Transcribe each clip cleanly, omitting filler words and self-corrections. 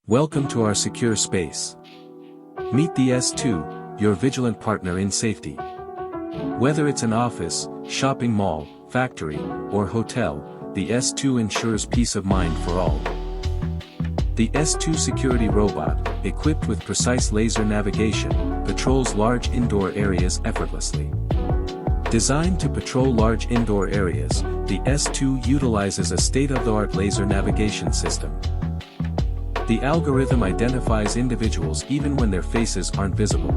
Welcome to our secure space. Meet the S2, your vigilant partner in safety. Whether it's an office, shopping mall, factory, or hotel, the S2 ensures peace of mind for all. The S2 security robot, equipped with precise laser navigation, patrols large indoor areas effortlessly. Designed to patrol large indoor areas, the S2 utilizes a state-of-the-art laser navigation system. The algorithm identifies individuals even when their faces aren't visible.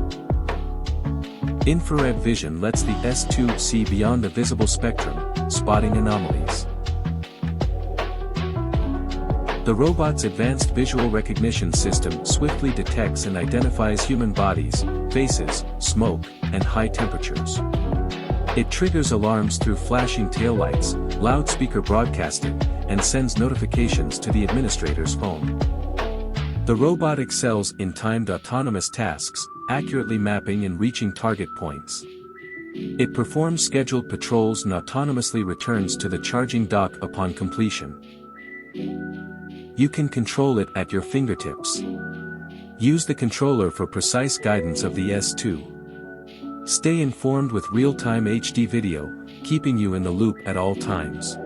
Infrared vision lets the S2 see beyond the visible spectrum, spotting anomalies. The robot's advanced visual recognition system swiftly detects and identifies human bodies, faces, smoke, and high temperatures. It triggers alarms through flashing taillights, loudspeaker broadcasting, and sends notifications to the administrator's phone. The robot excels in timed autonomous tasks, accurately mapping and reaching target points. It performs scheduled patrols and autonomously returns to the charging dock upon completion. You can control it at your fingertips. Use the controller for precise guidance of the S2. Stay informed with real-time HD video, keeping you in the loop at all times.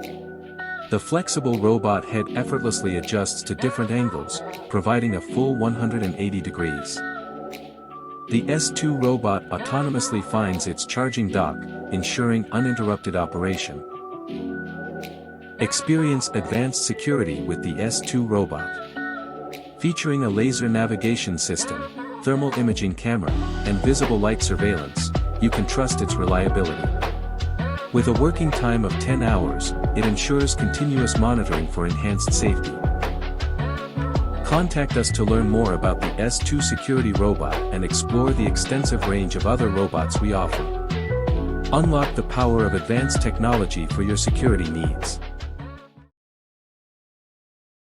The flexible robot head effortlessly adjusts to different angles, providing a full 180 degrees. The S2 robot autonomously finds its charging dock, ensuring uninterrupted operation. Experience advanced security with the S2 robot. Featuring a laser navigation system, thermal imaging camera, and visible light surveillance, you can trust its reliability. With a working time of 10 hours, it ensures continuous monitoring for enhanced safety. Contact us to learn more about the S2 security robot and explore the extensive range of other robots we offer. Unlock the power of advanced technology for your security needs.